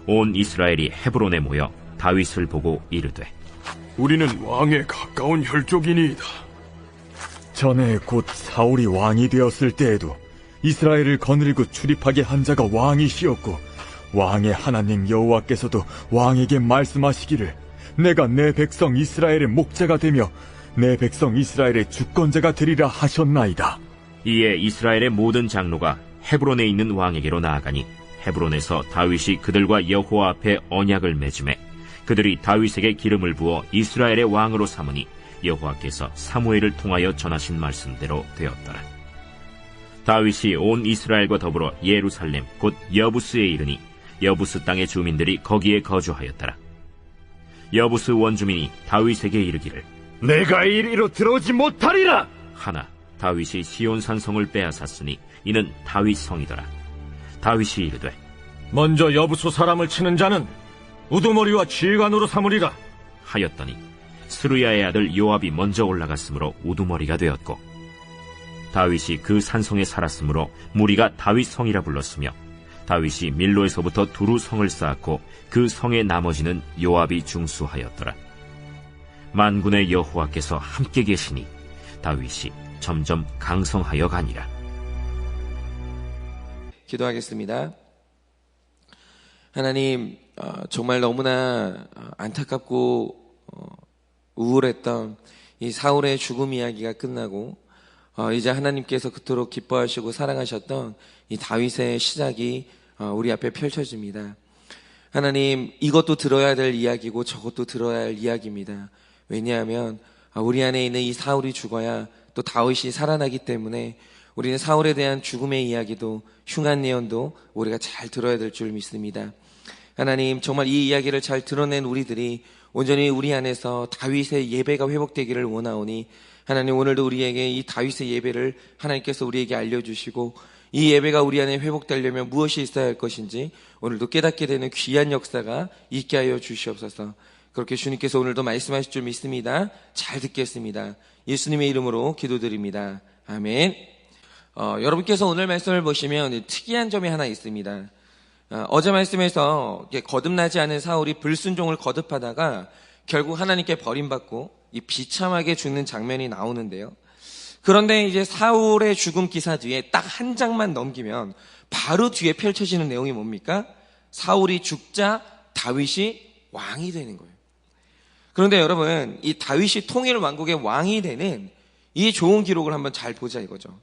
온 이스라엘이 헤브론에 모여 다윗을 보고 이르되 우리는 왕에 가까운 혈족이니이다. 전에 곧 사울이 왕이 되었을 때에도 이스라엘을 거느리고 출입하게 한 자가 왕이시었고 왕의 하나님 여호와께서도 왕에게 말씀하시기를 내가 내 백성 이스라엘의 목자가 되며 내 백성 이스라엘의 주권자가 되리라 하셨나이다. 이에 이스라엘의 모든 장로가 헤브론에 있는 왕에게로 나아가니 헤브론에서 다윗이 그들과 여호와 앞에 언약을 맺음에 그들이 다윗에게 기름을 부어 이스라엘의 왕으로 삼으니 여호와께서 사무엘을 통하여 전하신 말씀대로 되었더라. 다윗이 온 이스라엘과 더불어 예루살렘 곧 여부스에 이르니 여부스 땅의 주민들이 거기에 거주하였더라. 여부스 원주민이 다윗에게 이르기를 내가 이리로 들어오지 못하리라 하나 다윗이 시온 산성을 빼앗았으니 이는 다윗 성이더라. 다윗이 이르되 먼저 여부수 사람을 치는 자는 우두머리와 지휘관으로 삼으리라 하였더니 스루야의 아들 요압이 먼저 올라갔으므로 우두머리가 되었고 다윗이 그 산성에 살았으므로 무리가 다윗 성이라 불렀으며 다윗이 밀로에서부터 두루 성을 쌓았고 그 성의 나머지는 요압이 중수하였더라. 만군의 여호와께서 함께 계시니 다윗이 점점 강성하여 가니라. 기도하겠습니다. 하나님, 정말 너무나 안타깝고 우울했던 이 사울의 죽음 이야기가 끝나고 이제 하나님께서 그토록 기뻐하시고 사랑하셨던 이 다윗의 시작이 우리 앞에 펼쳐집니다. 하나님, 이것도 들어야 될 이야기고 저것도 들어야 할 이야기입니다. 왜냐하면 우리 안에 있는 이 사울이 죽어야 또 다윗이 살아나기 때문에 우리는 사울에 대한 죽음의 이야기도 흉한 예언도 우리가 잘 들어야 될 줄 믿습니다. 하나님, 정말 이 이야기를 잘 드러낸 우리들이 온전히 우리 안에서 다윗의 예배가 회복되기를 원하오니 하나님, 오늘도 우리에게 이 다윗의 예배를 하나님께서 우리에게 알려주시고 이 예배가 우리 안에 회복되려면 무엇이 있어야 할 것인지 오늘도 깨닫게 되는 귀한 역사가 있게 하여 주시옵소서. 그렇게 주님께서 오늘도 말씀하실 줄 믿습니다. 잘 듣겠습니다. 예수님의 이름으로 기도드립니다. 아멘. 여러분께서 오늘 말씀을 보시면 특이한 점이 하나 있습니다. 어제 말씀에서 거듭나지 않은 사울이 불순종을 거듭하다가 결국 하나님께 버림받고 이 비참하게 죽는 장면이 나오는데요. 그런데 이제 사울의 죽음 기사 뒤에 딱 한 장만 넘기면 바로 뒤에 펼쳐지는 내용이 뭡니까? 사울이 죽자 다윗이 왕이 되는 거예요. 그런데 여러분, 이 다윗이 통일 왕국의 왕이 되는 이 좋은 기록을 한번 잘 보자 이거죠.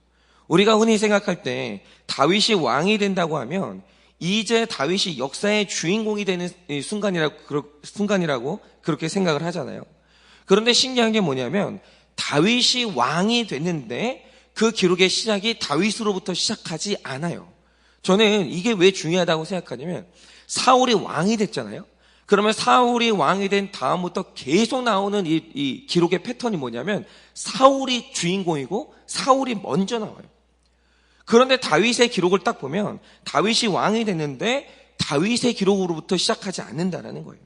우리가 흔히 생각할 때 다윗이 왕이 된다고 하면 이제 다윗이 역사의 주인공이 되는 순간이라고 그렇게 생각을 하잖아요. 그런데 신기한 게 뭐냐면 다윗이 왕이 됐는데 그 기록의 시작이 다윗으로부터 시작하지 않아요. 저는 이게 왜 중요하다고 생각하냐면 사울이 왕이 됐잖아요. 그러면 사울이 왕이 된 다음부터 계속 나오는 이 기록의 패턴이 뭐냐면 사울이 주인공이고 사울이 먼저 나와요. 그런데 다윗의 기록을 딱 보면 다윗이 왕이 됐는데 다윗의 기록으로부터 시작하지 않는다라는 거예요.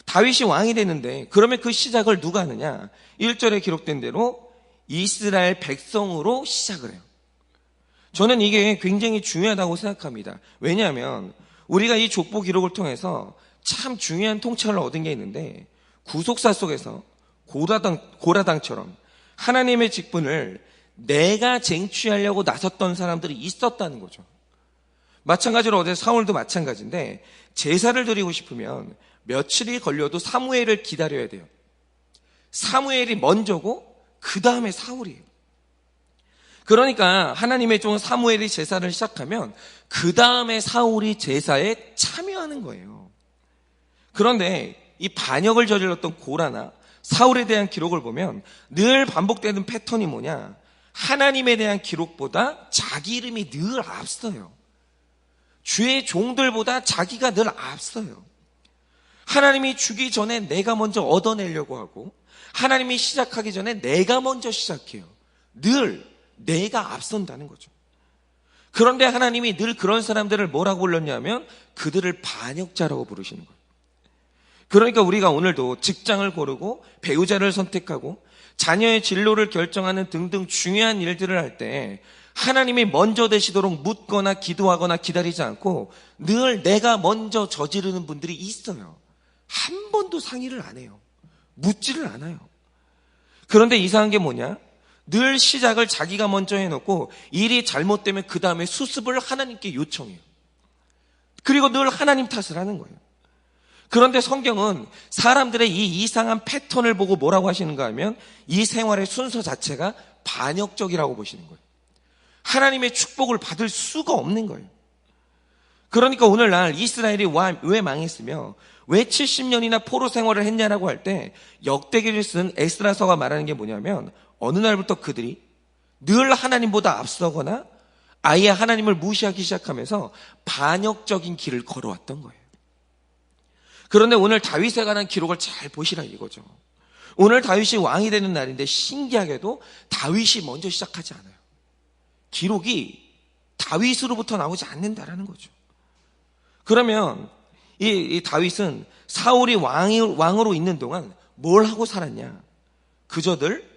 다윗이 왕이 됐는데 그러면 그 시작을 누가 하느냐? 1절에 기록된 대로 이스라엘 백성으로 시작을 해요. 저는 이게 굉장히 중요하다고 생각합니다. 왜냐하면 우리가 이 족보 기록을 통해서 참 중요한 통찰을 얻은 게 있는데 구속사 속에서 고라당처럼 하나님의 직분을 내가 쟁취하려고 나섰던 사람들이 있었다는 거죠. 마찬가지로 어제 사울도 마찬가지인데 제사를 드리고 싶으면 며칠이 걸려도 사무엘을 기다려야 돼요. 사무엘이 먼저고 그 다음에 사울이에요. 그러니까 하나님의 종 사무엘이 제사를 시작하면 그 다음에 사울이 제사에 참여하는 거예요. 그런데 이 반역을 저질렀던 고라나 사울에 대한 기록을 보면 늘 반복되는 패턴이 뭐냐? 하나님에 대한 기록보다 자기 이름이 늘 앞서요. 주의 종들보다 자기가 늘 앞서요. 하나님이 주기 전에 내가 먼저 얻어내려고 하고 하나님이 시작하기 전에 내가 먼저 시작해요. 늘 내가 앞선다는 거죠. 그런데 하나님이 늘 그런 사람들을 뭐라고 불렀냐면 그들을 반역자라고 부르시는 거예요. 그러니까 우리가 오늘도 직장을 고르고 배우자를 선택하고 자녀의 진로를 결정하는 등등 중요한 일들을 할 때 하나님이 먼저 되시도록 묻거나 기도하거나 기다리지 않고 늘 내가 먼저 저지르는 분들이 있어요. 한 번도 상의를 안 해요. 묻지를 않아요. 그런데 이상한 게 뭐냐? 늘 시작을 자기가 먼저 해놓고 일이 잘못되면 그 다음에 수습을 하나님께 요청해요. 그리고 늘 하나님 탓을 하는 거예요. 그런데 성경은 사람들의 이 이상한 패턴을 보고 뭐라고 하시는가 하면 이 생활의 순서 자체가 반역적이라고 보시는 거예요. 하나님의 축복을 받을 수가 없는 거예요. 그러니까 오늘날 이스라엘이 왜 망했으며 왜 70년이나 포로 생활을 했냐라고 할 때 역대기를 쓴 에스라서가 말하는 게 뭐냐면 어느 날부터 그들이 늘 하나님보다 앞서거나 아예 하나님을 무시하기 시작하면서 반역적인 길을 걸어왔던 거예요. 그런데 오늘 다윗에 관한 기록을 잘 보시라 이거죠. 오늘 다윗이 왕이 되는 날인데 신기하게도 다윗이 먼저 시작하지 않아요. 기록이 다윗으로부터 나오지 않는다라는 거죠. 그러면 이 다윗은 사울이 왕으로 있는 동안 뭘 하고 살았냐? 그저들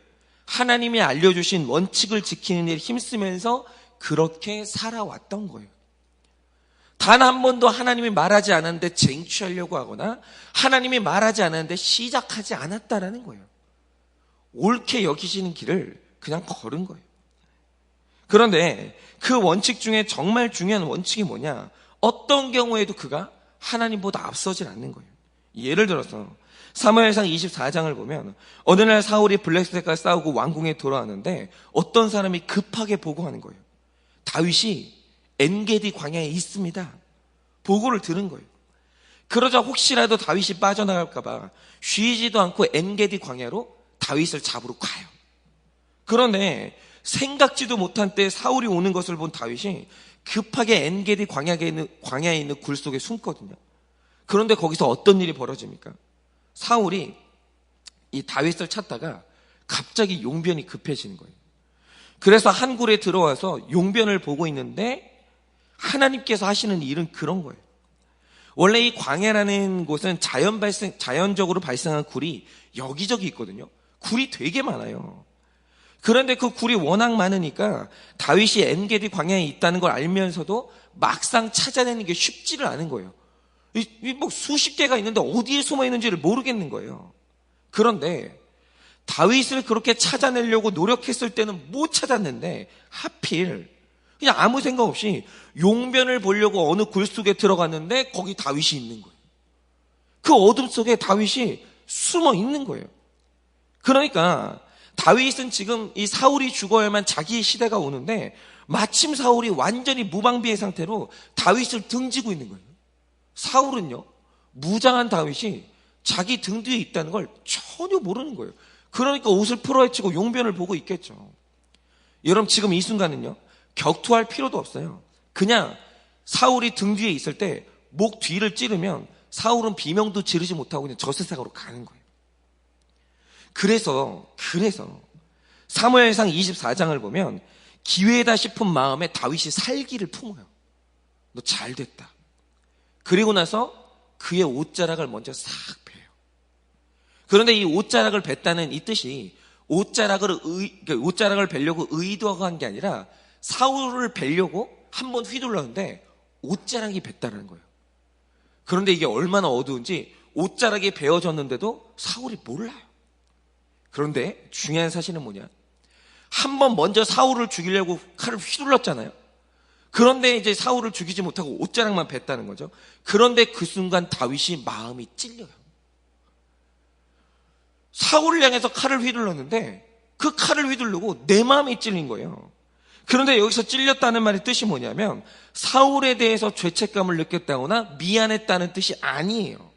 하나님이 알려주신 원칙을 지키는 일에 힘쓰면서 그렇게 살아왔던 거예요. 단 한 번도 하나님이 말하지 않았는데 쟁취하려고 하거나 하나님이 말하지 않았는데 시작하지 않았다라는 거예요. 옳게 여기시는 길을 그냥 걸은 거예요. 그런데 그 원칙 중에 정말 중요한 원칙이 뭐냐? 어떤 경우에도 그가 하나님보다 앞서질 않는 거예요. 예를 들어서 사무엘상 24장을 보면 어느 날 사울이 블레셋과 싸우고 왕궁에 돌아왔는데 어떤 사람이 급하게 보고하는 거예요. 다윗이 엔게디 광야에 있습니다. 보고를 들은 거예요. 그러자 혹시라도 다윗이 빠져나갈까 봐 쉬지도 않고 엔게디 광야로 다윗을 잡으러 가요. 그런데 생각지도 못한 때 사울이 오는 것을 본 다윗이 급하게 엔게디 광야에 있는 굴 속에 숨거든요. 그런데 거기서 어떤 일이 벌어집니까? 사울이 이 다윗을 찾다가 갑자기 용변이 급해지는 거예요. 그래서 한 굴에 들어와서 용변을 보고 있는데 하나님께서 하시는 일은 그런 거예요. 원래 이 광야라는 곳은 자연적으로 발생한 굴이 여기저기 있거든요. 굴이 되게 많아요. 그런데 그 굴이 워낙 많으니까 다윗이 엔게디 광야에 있다는 걸 알면서도 막상 찾아내는 게 쉽지를 않은 거예요. 뭐 수십 개가 있는데 어디에 숨어 있는지를 모르겠는 거예요. 그런데 다윗을 그렇게 찾아내려고 노력했을 때는 못 찾았는데 하필 그냥 아무 생각 없이 용변을 보려고 어느 굴 속에 들어갔는데 거기 다윗이 있는 거예요. 그 어둠 속에 다윗이 숨어 있는 거예요. 그러니까 다윗은 지금 이 사울이 죽어야만 자기의 시대가 오는데 마침 사울이 완전히 무방비의 상태로 다윗을 등지고 있는 거예요. 사울은요, 무장한 다윗이 자기 등 뒤에 있다는 걸 전혀 모르는 거예요. 그러니까 옷을 풀어헤치고 용변을 보고 있겠죠. 여러분 지금 이 순간은요, 격투할 필요도 없어요. 그냥 사울이 등 뒤에 있을 때 목 뒤를 찌르면 사울은 비명도 지르지 못하고 그냥 저세상으로 가는 거예요. 그래서 사무엘상 24장을 보면 기회다 싶은 마음에 다윗이 살기를 품어요. 너 잘됐다. 그리고 나서 그의 옷자락을 먼저 싹 베요. 그런데 이 옷자락을 뱉다는 이 뜻이 옷자락을 베려고 의도하고 한 게 아니라 사울을 베려고 한번 휘둘렀는데 옷자락이 뱉다라는 거예요. 그런데 이게 얼마나 어두운지 옷자락이 베어졌는데도 사울이 몰라요. 그런데 중요한 사실은 뭐냐? 한번 먼저 사울을 죽이려고 칼을 휘둘렀잖아요. 그런데 이제 사울을 죽이지 못하고 옷자락만 뱉다는 거죠. 그런데 그 순간 다윗이 마음이 찔려요. 사울을 향해서 칼을 휘둘렀는데 그 칼을 휘두르고 내 마음이 찔린 거예요. 그런데 여기서 찔렸다는 말의 뜻이 뭐냐면 사울에 대해서 죄책감을 느꼈다거나 미안했다는 뜻이 아니에요.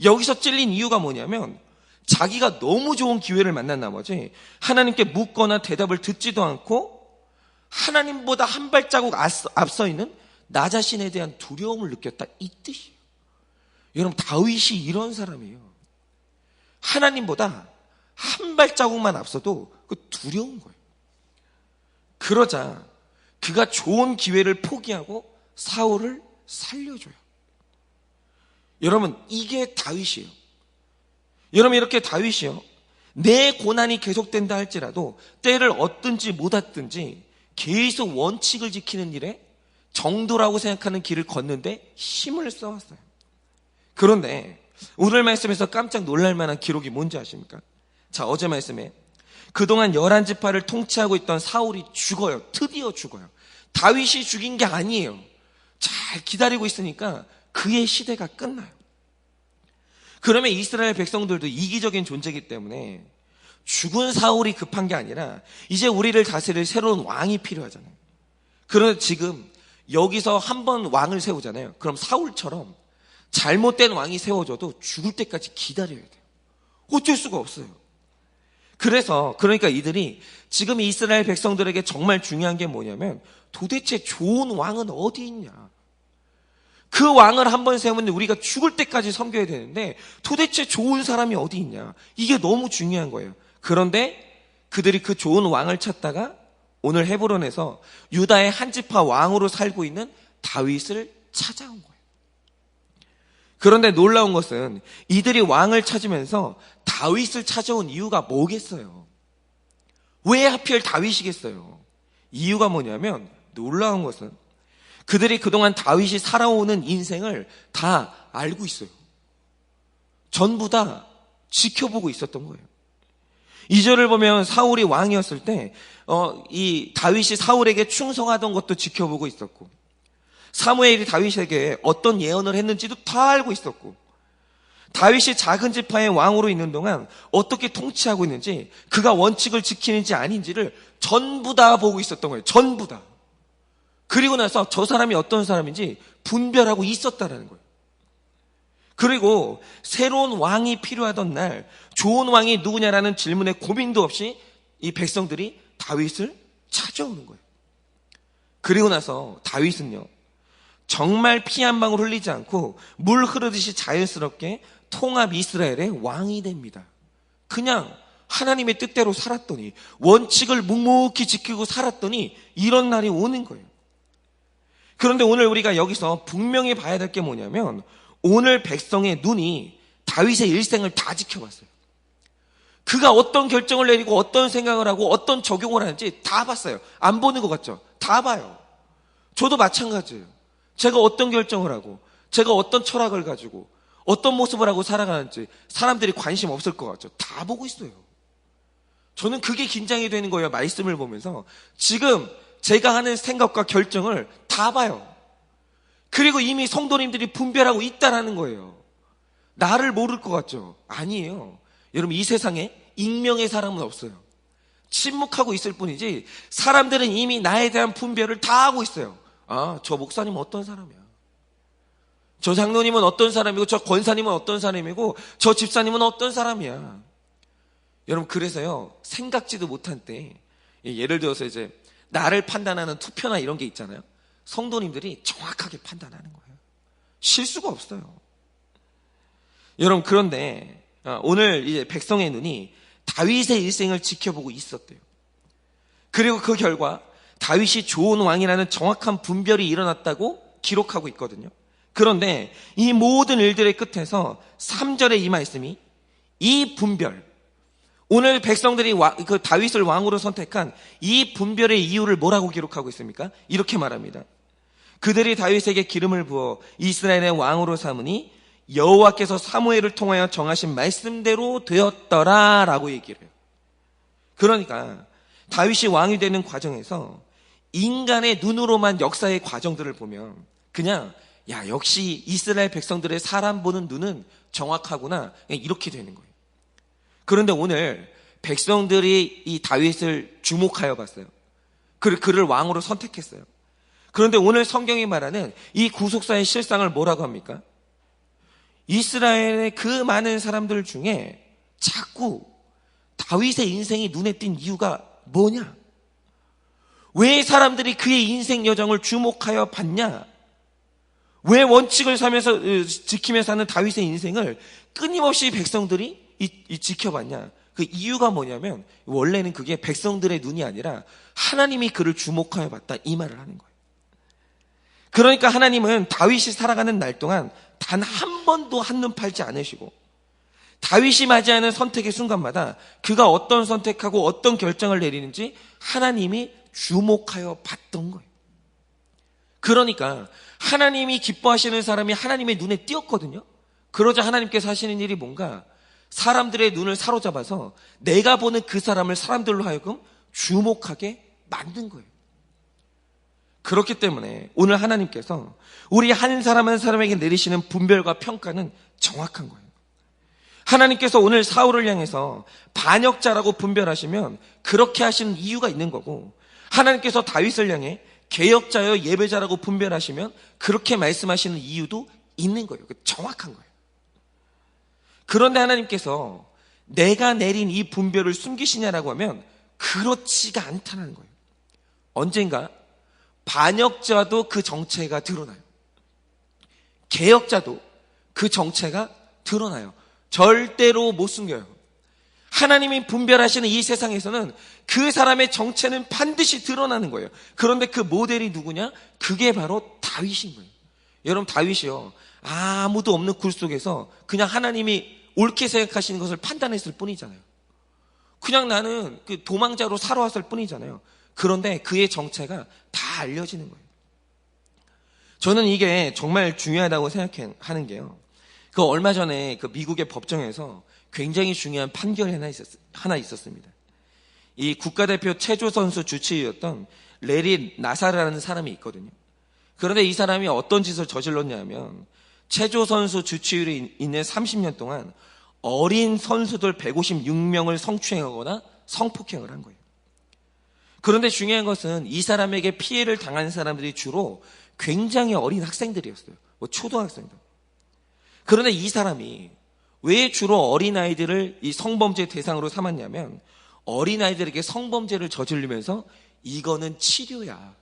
여기서 찔린 이유가 뭐냐면 자기가 너무 좋은 기회를 만난 나머지 하나님께 묻거나 대답을 듣지도 않고 하나님보다 한 발자국 앞서 있는 나 자신에 대한 두려움을 느꼈다, 이 뜻이에요. 여러분 다윗이 이런 사람이에요. 하나님보다 한 발자국만 앞서도 그 두려운 거예요. 그러자 그가 좋은 기회를 포기하고 사울을 살려줘요. 여러분 이게 다윗이에요. 여러분 이렇게 다윗이요, 내 고난이 계속된다 할지라도 때를 얻든지 못 얻든지 계속 원칙을 지키는 일에 정도라고 생각하는 길을 걷는데 힘을 써왔어요. 그런데 오늘 말씀에서 깜짝 놀랄 만한 기록이 뭔지 아십니까? 자, 어제 말씀에 그동안 11지파를 통치하고 있던 사울이 죽어요. 드디어 죽어요. 다윗이 죽인 게 아니에요. 잘 기다리고 있으니까 그의 시대가 끝나요. 그러면 이스라엘 백성들도 이기적인 존재이기 때문에 죽은 사울이 급한 게 아니라 이제 우리를 다스릴 새로운 왕이 필요하잖아요. 그런데 지금 여기서 한 번 왕을 세우잖아요. 그럼 사울처럼 잘못된 왕이 세워져도 죽을 때까지 기다려야 돼요. 어쩔 수가 없어요. 그러니까 이들이 지금 이스라엘 백성들에게 정말 중요한 게 뭐냐면 도대체 좋은 왕은 어디 있냐. 그 왕을 한 번 세우면 우리가 죽을 때까지 섬겨야 되는데 도대체 좋은 사람이 어디 있냐. 이게 너무 중요한 거예요. 그런데 그들이 그 좋은 왕을 찾다가 오늘 헤브론에서 유다의 한 지파 왕으로 살고 있는 다윗을 찾아온 거예요. 그런데 놀라운 것은 이들이 왕을 찾으면서 다윗을 찾아온 이유가 뭐겠어요? 왜 하필 다윗이겠어요? 이유가 뭐냐면 놀라운 것은 그들이 그동안 다윗이 살아오는 인생을 다 알고 있어요. 전부 다 지켜보고 있었던 거예요. 2절을 보면 사울이 왕이었을 때 이 다윗이 사울에게 충성하던 것도 지켜보고 있었고 사무엘이 다윗에게 어떤 예언을 했는지도 다 알고 있었고 다윗이 작은 지파의 왕으로 있는 동안 어떻게 통치하고 있는지 그가 원칙을 지키는지 아닌지를 전부 다 보고 있었던 거예요. 전부 다. 그리고 나서 저 사람이 어떤 사람인지 분별하고 있었다라는 거예요. 그리고 새로운 왕이 필요하던 날 좋은 왕이 누구냐라는 질문에 고민도 없이 이 백성들이 다윗을 찾아오는 거예요. 그리고 나서 다윗은요 정말 피 한 방울 흘리지 않고 물 흐르듯이 자연스럽게 통합 이스라엘의 왕이 됩니다. 그냥 하나님의 뜻대로 살았더니 원칙을 묵묵히 지키고 살았더니 이런 날이 오는 거예요. 그런데 오늘 우리가 여기서 분명히 봐야 될 게 뭐냐면 오늘 백성의 눈이 다윗의 일생을 다 지켜봤어요. 그가 어떤 결정을 내리고 어떤 생각을 하고 어떤 적용을 하는지 다 봤어요. 안 보는 것 같죠? 다 봐요. 저도 마찬가지예요. 제가 어떤 결정을 하고 제가 어떤 철학을 가지고 어떤 모습을 하고 살아가는지 사람들이 관심 없을 것 같죠? 다 보고 있어요. 저는 그게 긴장이 되는 거예요. 말씀을 보면서 지금 제가 하는 생각과 결정을 다 봐요. 그리고 이미 성도님들이 분별하고 있다라는 거예요. 나를 모를 것 같죠? 아니에요. 여러분 이 세상에 익명의 사람은 없어요. 침묵하고 있을 뿐이지 사람들은 이미 나에 대한 분별을 다 하고 있어요. 아, 저 목사님은 어떤 사람이야. 저 장로님은 어떤 사람이고 저 권사님은 어떤 사람이고 저 집사님은 어떤 사람이야. 여러분 그래서요 생각지도 못한 때 예를 들어서 이제 나를 판단하는 투표나 이런 게 있잖아요. 성도님들이 정확하게 판단하는 거예요. 실수가 없어요. 여러분 그런데 오늘 이제 백성의 눈이 다윗의 일생을 지켜보고 있었대요. 그리고 그 결과 다윗이 좋은 왕이라는 정확한 분별이 일어났다고 기록하고 있거든요. 그런데 이 모든 일들의 끝에서 3절의 이 말씀이 이 분별, 오늘 백성들이 그 다윗을 왕으로 선택한 이 분별의 이유를 뭐라고 기록하고 있습니까? 이렇게 말합니다. 그들이 다윗에게 기름을 부어 이스라엘의 왕으로 삼으니 여호와께서 사무엘을 통하여 정하신 말씀대로 되었더라라고 얘기를 해요. 그러니까 다윗이 왕이 되는 과정에서 인간의 눈으로만 역사의 과정들을 보면 그냥 야 역시 이스라엘 백성들의 사람 보는 눈은 정확하구나 그냥 이렇게 되는 거예요. 그런데 오늘 백성들이 이 다윗을 주목하여 봤어요. 그를 왕으로 선택했어요. 그런데 오늘 성경이 말하는 이 구속사의 실상을 뭐라고 합니까? 이스라엘의 그 많은 사람들 중에 자꾸 다윗의 인생이 눈에 띈 이유가 뭐냐? 왜 사람들이 그의 인생 여정을 주목하여 봤냐? 왜 원칙을 지키면서 사는 다윗의 인생을 끊임없이 백성들이 지켜봤냐? 그 이유가 뭐냐면 원래는 그게 백성들의 눈이 아니라 하나님이 그를 주목하여 봤다 이 말을 하는 거예요. 그러니까 하나님은 다윗이 살아가는 날 동안 단 한 번도 한눈 팔지 않으시고 다윗이 맞이하는 선택의 순간마다 그가 어떤 선택하고 어떤 결정을 내리는지 하나님이 주목하여 봤던 거예요. 그러니까 하나님이 기뻐하시는 사람이 하나님의 눈에 띄었거든요. 그러자 하나님께서 하시는 일이 뭔가 사람들의 눈을 사로잡아서 내가 보는 그 사람을 사람들로 하여금 주목하게 만든 거예요. 그렇기 때문에 오늘 하나님께서 우리 한 사람 한 사람에게 내리시는 분별과 평가는 정확한 거예요. 하나님께서 오늘 사울을 향해서 반역자라고 분별하시면 그렇게 하시는 이유가 있는 거고, 하나님께서 다윗을 향해 개역자여 예배자라고 분별하시면 그렇게 말씀하시는 이유도 있는 거예요. 정확한 거예요. 그런데 하나님께서 내가 내린 이 분별을 숨기시냐라고 하면 그렇지가 않다는 거예요. 언젠가 반역자도 그 정체가 드러나요. 개역자도 그 정체가 드러나요. 절대로 못 숨겨요. 하나님이 분별하시는 이 세상에서는 그 사람의 정체는 반드시 드러나는 거예요. 그런데 그 모델이 누구냐? 그게 바로 다윗인 거예요. 여러분, 다윗이요, 아무도 없는 굴 속에서 그냥 하나님이 옳게 생각하시는 것을 판단했을 뿐이잖아요. 그냥 나는 그 도망자로 살아왔을 뿐이잖아요. 그런데 그의 정체가 다 알려지는 거예요. 저는 이게 정말 중요하다고 생각하는 게요, 그 얼마 전에 그 미국의 법정에서 굉장히 중요한 판결이 하나 있었습니다. 이 국가대표 체조 선수 주치의였던 레리 나사르라는 사람이 있거든요. 그런데 이 사람이 어떤 짓을 저질렀냐면 체조 선수 주치의로 있는 30년 동안 어린 선수들 156명을 성추행하거나 성폭행을 한 거예요. 그런데 중요한 것은 이 사람에게 피해를 당한 사람들이 주로 굉장히 어린 학생들이었어요. 초등학생들. 그런데 이 사람이 왜 주로 어린아이들을 이 성범죄 대상으로 삼았냐면, 어린아이들에게 성범죄를 저지르면서 이거는 치료야,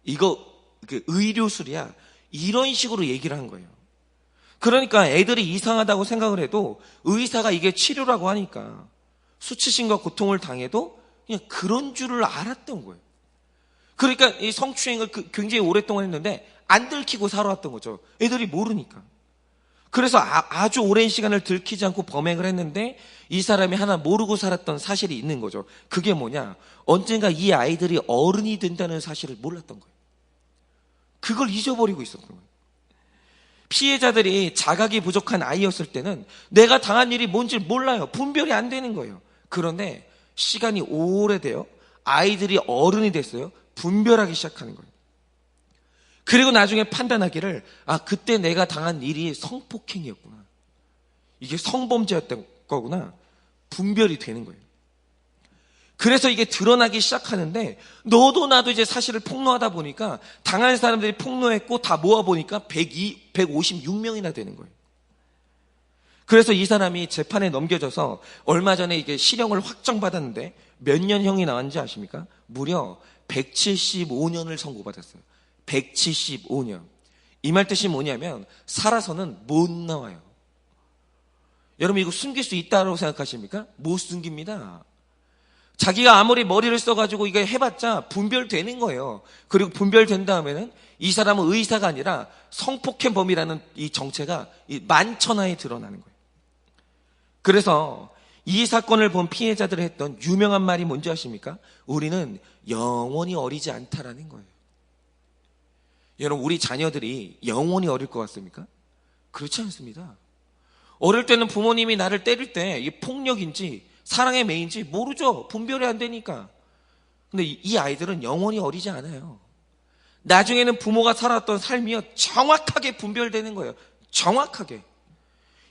이거 의료술이야, 이런 식으로 얘기를 한 거예요. 그러니까 애들이 이상하다고 생각을 해도 의사가 이게 치료라고 하니까 수치심과 고통을 당해도 그냥 그런 줄을 알았던 거예요. 그러니까 이 성추행을 굉장히 오랫동안 했는데 안 들키고 살아왔던 거죠. 애들이 모르니까. 그래서 아주 오랜 시간을 들키지 않고 범행을 했는데 이 사람이 하나 모르고 살았던 사실이 있는 거죠. 그게 뭐냐? 언젠가 이 아이들이 어른이 된다는 사실을 몰랐던 거예요. 그걸 잊어버리고 있었던 거예요. 피해자들이 자각이 부족한 아이였을 때는 내가 당한 일이 뭔지 몰라요. 분별이 안 되는 거예요. 그런데 시간이 오래돼요. 아이들이 어른이 됐어요. 분별하기 시작하는 거예요. 그리고 나중에 판단하기를, 그때 내가 당한 일이 성폭행이었구나, 이게 성범죄였던 거구나, 분별이 되는 거예요. 그래서 이게 드러나기 시작하는데 너도 나도 이제 사실을 폭로하다 보니까 당한 사람들이 폭로했고 다 모아보니까 156명이나 되는 거예요. 그래서 이 사람이 재판에 넘겨져서 얼마 전에 이게 실형을 확정받았는데 몇 년형이 나왔는지 아십니까? 무려 175년을 선고받았어요. 175년. 이 말 뜻이 뭐냐면 살아서는 못 나와요. 여러분, 이거 숨길 수 있다고 생각하십니까? 못 숨깁니다. 자기가 아무리 머리를 써가지고 이거 해봤자 분별되는 거예요. 그리고 분별된 다음에는 이 사람은 의사가 아니라 성폭행범이라는 이 정체가 만천하에 드러나는 거예요. 그래서 이 사건을 본 피해자들이 했던 유명한 말이 뭔지 아십니까? 우리는 영원히 어리지 않다라는 거예요. 여러분, 우리 자녀들이 영원히 어릴 것 같습니까? 그렇지 않습니다. 어릴 때는 부모님이 나를 때릴 때 이게 폭력인지 사랑의 매인지 모르죠. 분별이 안 되니까. 근데 이 아이들은 영원히 어리지 않아요. 나중에는 부모가 살았던 삶이요, 정확하게 분별되는 거예요. 정확하게.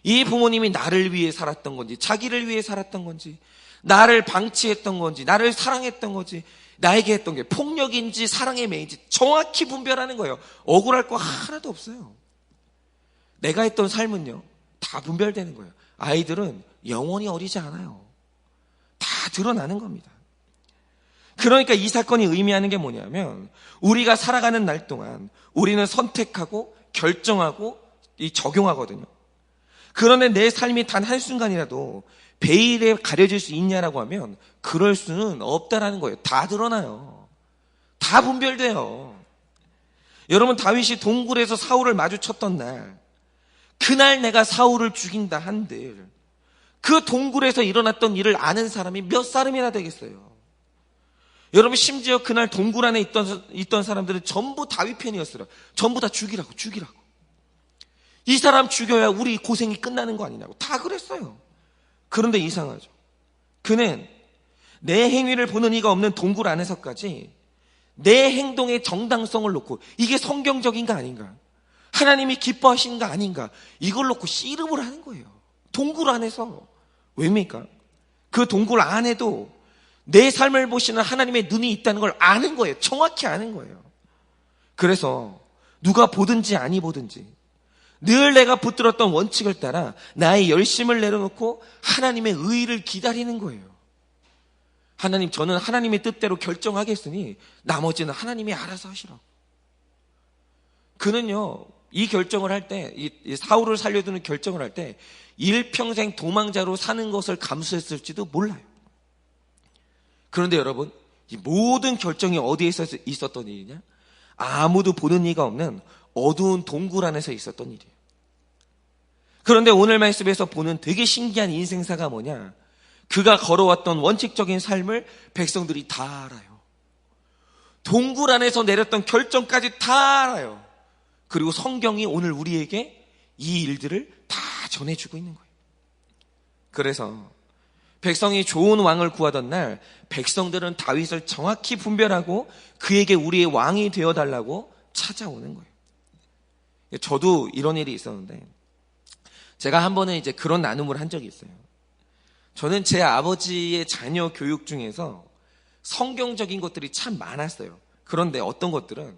이 부모님이 나를 위해 살았던 건지, 자기를 위해 살았던 건지, 나를 방치했던 건지, 나를 사랑했던 건지, 나에게 했던 게 폭력인지 사랑의 매인지 정확히 분별하는 거예요. 억울할 거 하나도 없어요. 내가 했던 삶은요, 다 분별되는 거예요. 아이들은 영원히 어리지 않아요. 다 드러나는 겁니다. 그러니까 이 사건이 의미하는 게 뭐냐면, 우리가 살아가는 날 동안 우리는 선택하고 결정하고 적용하거든요. 그런데 내 삶이 단 한순간이라도 베일에 가려질 수 있냐라고 하면 그럴 수는 없다라는 거예요. 다 드러나요. 다 분별돼요. 여러분, 다윗이 동굴에서 사울을 마주쳤던 날, 그날 내가 사울을 죽인다 한들 그 동굴에서 일어났던 일을 아는 사람이 몇 사람이나 되겠어요. 여러분, 심지어 그날 동굴 안에 있던 사람들은 전부 다윗 편이었어요. 전부 다 죽이라고. 이 사람 죽여야 우리 고생이 끝나는 거 아니냐고 다 그랬어요. 그런데 이상하죠. 그는 내 행위를 보는 이가 없는 동굴 안에서까지 내 행동의 정당성을 놓고 이게 성경적인가 아닌가, 하나님이 기뻐하시는가 아닌가, 이걸 놓고 씨름을 하는 거예요. 동굴 안에서. 왜입니까? 그 동굴 안에도 내 삶을 보시는 하나님의 눈이 있다는 걸 아는 거예요. 정확히 아는 거예요. 그래서 누가 보든지 아니 보든지 늘 내가 붙들었던 원칙을 따라 나의 열심을 내려놓고 하나님의 의의를 기다리는 거예요. 하나님, 저는 하나님의 뜻대로 결정하겠으니 나머지는 하나님이 알아서 하시라고. 그는요, 이 결정을 할 때, 이 사울을 살려두는 결정을 할 때 일평생 도망자로 사는 것을 감수했을지도 몰라요. 그런데 여러분, 이 모든 결정이 어디에 있었던 일이냐? 아무도 보는 이가 없는 어두운 동굴 안에서 있었던 일이에요. 그런데 오늘 말씀에서 보는 되게 신기한 인생사가 뭐냐? 그가 걸어왔던 원칙적인 삶을 백성들이 다 알아요. 동굴 안에서 내렸던 결정까지 다 알아요. 그리고 성경이 오늘 우리에게 이 일들을 다 전해주고 있는 거예요. 그래서 백성이 좋은 왕을 구하던 날 백성들은 다윗을 정확히 분별하고 그에게 우리의 왕이 되어달라고 찾아오는 거예요. 저도 이런 일이 있었는데, 제가 한 번은 이제 그런 나눔을 한 적이 있어요. 저는 제 아버지의 자녀 교육 중에서 성경적인 것들이 참 많았어요. 그런데 어떤 것들은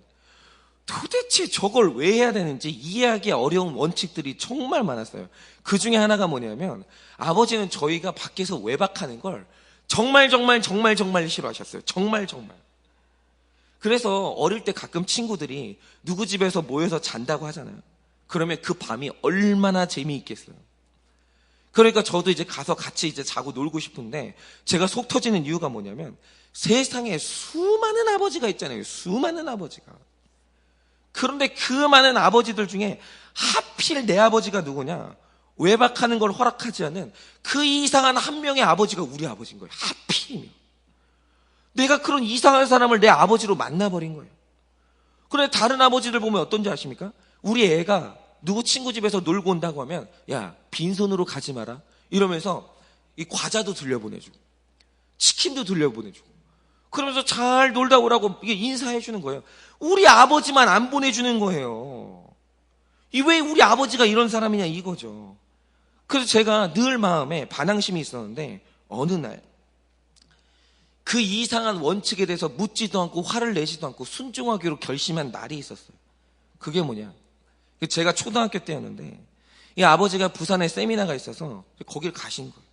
도대체 저걸 왜 해야 되는지 이해하기 어려운 원칙들이 정말 많았어요. 그 중에 하나가 뭐냐면, 아버지는 저희가 밖에서 외박하는 걸 정말 싫어하셨어요. 정말. 그래서 어릴 때 가끔 친구들이 누구 집에서 모여서 잔다고 하잖아요. 그러면 그 밤이 얼마나 재미있겠어요. 그러니까 저도 이제 가서 같이 이제 자고 놀고 싶은데, 제가 속 터지는 이유가 뭐냐면, 세상에 수많은 아버지가 있잖아요. 수많은 아버지가. 그런데 그 많은 아버지들 중에 하필 내 아버지가 누구냐? 외박하는 걸 허락하지 않는 그 이상한 한 명의 아버지가 우리 아버지인 거예요. 하필이면. 내가 그런 이상한 사람을 내 아버지로 만나버린 거예요. 그런데 다른 아버지들 보면 어떤지 아십니까? 우리 애가 누구 친구 집에서 놀고 온다고 하면, 야, 빈손으로 가지 마라 이러면서 이 과자도 들려보내주고 치킨도 들려보내주고 그러면서 잘 놀다 오라고 이게 인사해 주는 거예요. 우리 아버지만 안 보내주는 거예요. 왜 우리 아버지가 이런 사람이냐 이거죠. 그래서 제가 늘 마음에 반항심이 있었는데, 어느 날 그 이상한 원칙에 대해서 묻지도 않고 화를 내지도 않고 순종하기로 결심한 날이 있었어요. 그게 뭐냐? 제가 초등학교 때였는데 이 아버지가 부산에 세미나가 있어서 거길 가신 거예요.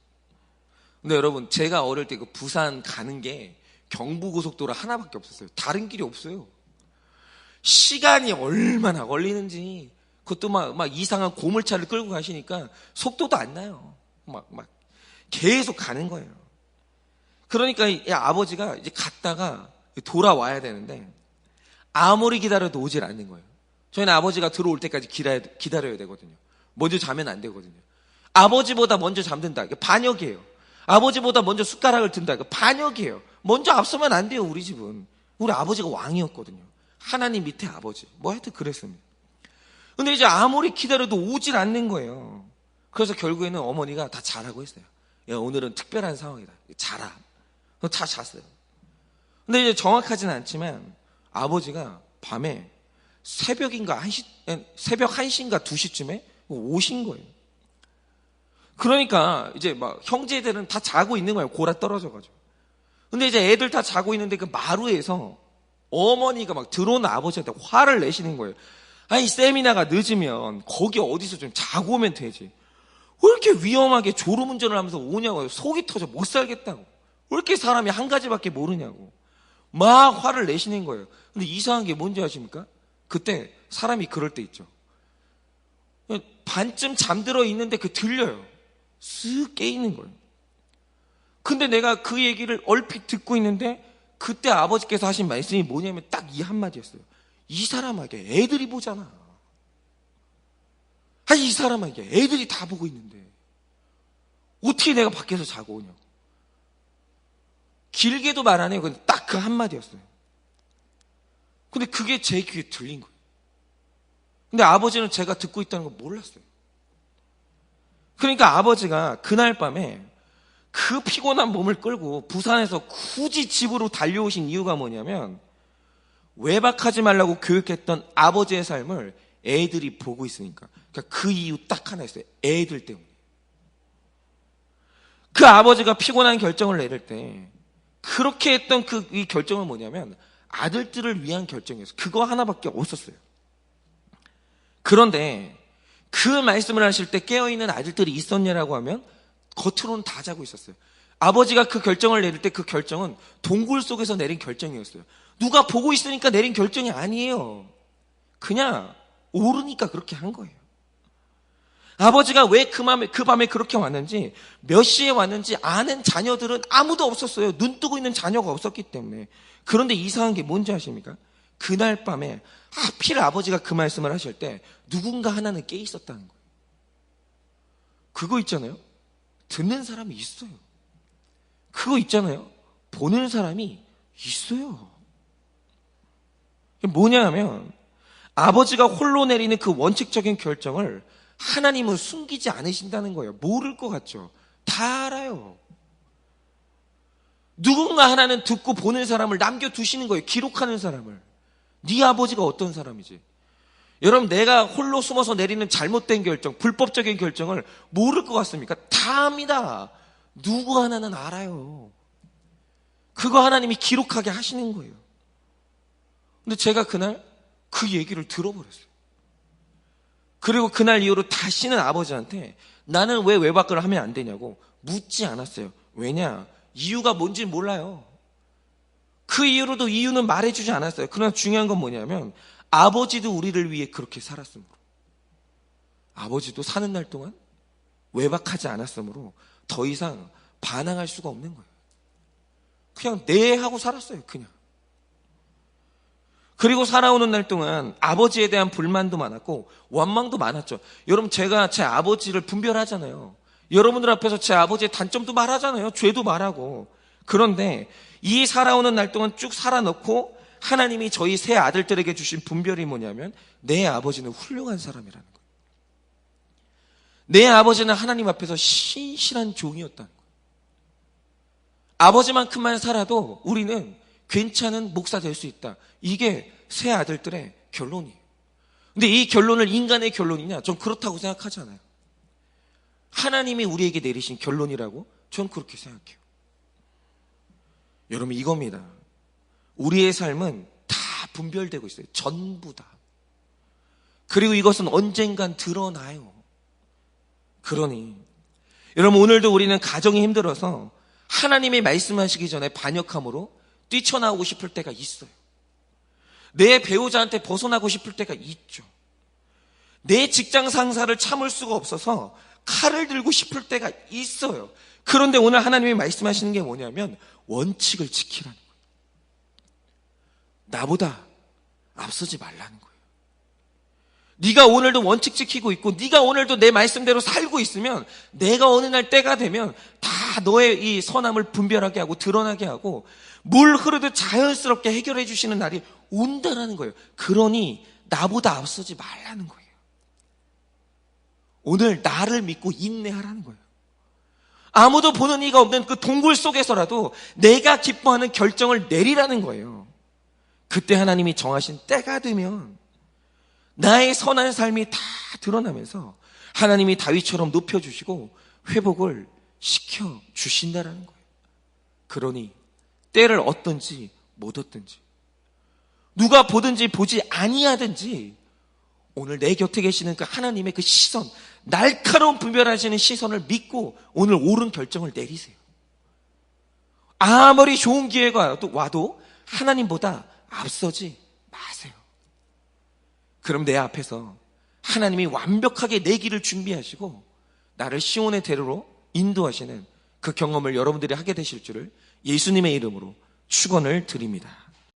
근데 여러분, 제가 어릴 때 그 부산 가는 게 경부고속도로 하나밖에 없었어요. 다른 길이 없어요. 시간이 얼마나 걸리는지, 그것도 막 이상한 고물차를 끌고 가시니까 속도도 안 나요. 막 계속 가는 거예요. 그러니까 이 아버지가 이제 갔다가 돌아와야 되는데 아무리 기다려도 오질 않는 거예요. 저희는 아버지가 들어올 때까지 기다려야 되거든요. 먼저 자면 안 되거든요. 아버지보다 먼저 잠든다, 이게 반역이에요. 아버지보다 먼저 숟가락을 든다, 이거 반역이에요. 먼저 앞서면 안 돼요. 우리 집은 우리 아버지가 왕이었거든요. 하나님 밑에 아버지, 뭐 하여튼 그랬습니다. 근데 이제 아무리 기다려도 오질 않는 거예요. 그래서 결국에는 어머니가 다 자라고 했어요. 야, 오늘은 특별한 상황이다, 자라. 다 잤어요. 근데 이제 정확하지는 않지만 아버지가 밤에 새벽 1시인가 2시쯤에 오신 거예요. 그러니까 이제 막 형제들은 다 자고 있는 거예요. 골아 떨어져가지고. 근데 이제 애들 다 자고 있는데 그 마루에서 어머니가 막 들어오는 아버지한테 화를 내시는 거예요. 아니, 세미나가 늦으면 거기 어디서 좀 자고 오면 되지. 왜 이렇게 위험하게 졸음운전을 하면서 오냐고요. 속이 터져 못 살겠다고. 왜 이렇게 사람이 한 가지밖에 모르냐고. 막 화를 내시는 거예요. 근데 이상한 게 뭔지 아십니까? 그때 사람이 그럴 때 있죠. 반쯤 잠들어 있는데 들려요. 쓱 깨있는 거예요. 근데 내가 그 얘기를 얼핏 듣고 있는데 그때 아버지께서 하신 말씀이 뭐냐면 딱 이 한마디였어요. 이 사람에게 애들이 보잖아. 아니, 이 사람에게 애들이 다 보고 있는데 어떻게 내가 밖에서 자고 오냐고. 길게도 말 안 해요. 근데 딱 그 한마디였어요. 근데 그게 제 귀에 들린 거예요. 근데 아버지는 제가 듣고 있다는 걸 몰랐어요. 그러니까 아버지가 그날 밤에 그 피곤한 몸을 끌고 부산에서 굳이 집으로 달려오신 이유가 뭐냐면 외박하지 말라고 교육했던 아버지의 삶을 애들이 보고 있으니까. 그러니까 그 이유 딱 하나 있어요. 애들 때문에. 그 아버지가 피곤한 결정을 내릴 때 그렇게 했던 이 결정은 뭐냐면 아들들을 위한 결정이었어요. 그거 하나밖에 없었어요. 그런데 그 말씀을 하실 때 깨어있는 아들들이 있었냐라고 하면 겉으로는 다 자고 있었어요. 아버지가 그 결정을 내릴 때 그 결정은 동굴 속에서 내린 결정이었어요. 누가 보고 있으니까 내린 결정이 아니에요. 그냥 오르니까 그렇게 한 거예요. 아버지가 왜 그 밤에 그렇게 왔는지, 몇 시에 왔는지 아는 자녀들은 아무도 없었어요. 눈 뜨고 있는 자녀가 없었기 때문에. 그런데 이상한 게 뭔지 아십니까? 그날 밤에 하필 아버지가 그 말씀을 하실 때 누군가 하나는 깨 있었다는 거예요. 그거 있잖아요. 듣는 사람이 있어요. 그거 있잖아요. 보는 사람이 있어요. 뭐냐 하면 아버지가 홀로 내리는 그 원칙적인 결정을 하나님은 숨기지 않으신다는 거예요. 모를 것 같죠? 다 알아요. 누군가 하나는 듣고 보는 사람을 남겨두시는 거예요. 기록하는 사람을. 네 아버지가 어떤 사람이지? 여러분, 내가 홀로 숨어서 내리는 잘못된 결정, 불법적인 결정을 모를 것 같습니까? 다 압니다. 누구 하나는 알아요. 그거 하나님이 기록하게 하시는 거예요. 근데 제가 그날 그 얘기를 들어버렸어요. 그리고 그날 이후로 다시는 아버지한테 나는 왜 외박을 하면 안 되냐고 묻지 않았어요. 왜냐? 이유가 뭔지 몰라요. 그 이후로도 이유는 말해주지 않았어요. 그러나 중요한 건 뭐냐면 아버지도 우리를 위해 그렇게 살았으므로, 아버지도 사는 날 동안 외박하지 않았으므로 더 이상 반항할 수가 없는 거예요. 그냥 네 하고 살았어요. 그냥. 그리고 살아오는 날 동안 아버지에 대한 불만도 많았고 원망도 많았죠. 여러분, 제가 제 아버지를 분별하잖아요. 여러분들 앞에서 제 아버지의 단점도 말하잖아요. 죄도 말하고. 그런데 이 살아오는 날 동안 쭉 살아놓고 하나님이 저희 세 아들들에게 주신 분별이 뭐냐면 내 아버지는 훌륭한 사람이라는 거예요. 내 아버지는 하나님 앞에서 신실한 종이었다는 거예요. 아버지만큼만 살아도 우리는 괜찮은 목사 될 수 있다. 이게 세 아들들의 결론이에요. 근데 이 결론을 인간의 결론이냐? 전 그렇다고 생각하지 않아요. 하나님이 우리에게 내리신 결론이라고 전 그렇게 생각해요. 여러분, 이겁니다. 우리의 삶은 다 분별되고 있어요. 전부 다. 그리고 이것은 언젠간 드러나요. 그러니 여러분, 오늘도 우리는 가정이 힘들어서 하나님이 말씀하시기 전에 반역함으로 뛰쳐나오고 싶을 때가 있어요. 내 배우자한테 벗어나고 싶을 때가 있죠. 내 직장 상사를 참을 수가 없어서 칼을 들고 싶을 때가 있어요. 그런데 오늘 하나님이 말씀하시는 게 뭐냐면 원칙을 지키라는 거예요. 나보다 앞서지 말라는 거예요. 네가 오늘도 원칙 지키고 있고 네가 오늘도 내 말씀대로 살고 있으면 내가 어느 날 때가 되면 다 너의 이 선함을 분별하게 하고 드러나게 하고 물 흐르듯 자연스럽게 해결해 주시는 날이 온다라는 거예요. 그러니 나보다 앞서지 말라는 거예요. 오늘 나를 믿고 인내하라는 거예요. 아무도 보는 이가 없는 그 동굴 속에서라도 내가 기뻐하는 결정을 내리라는 거예요. 그때 하나님이 정하신 때가 되면 나의 선한 삶이 다 드러나면서 하나님이 다윗처럼 높여주시고 회복을 시켜주신다라는 거예요. 그러니 때를 얻든지 못 얻든지, 누가 보든지 보지 아니하든지 오늘 내 곁에 계시는 그 하나님의 그 시선, 날카로운 분별하시는 시선을 믿고 오늘 옳은 결정을 내리세요. 아무리 좋은 기회가 와도 하나님보다 앞서지 마세요. 그럼 내 앞에서 하나님이 완벽하게 내 길을 준비하시고 나를 시온의 대로로 인도하시는 그 경험을 여러분들이 하게 되실 줄을 예수님의 이름으로 축원을 드립니다.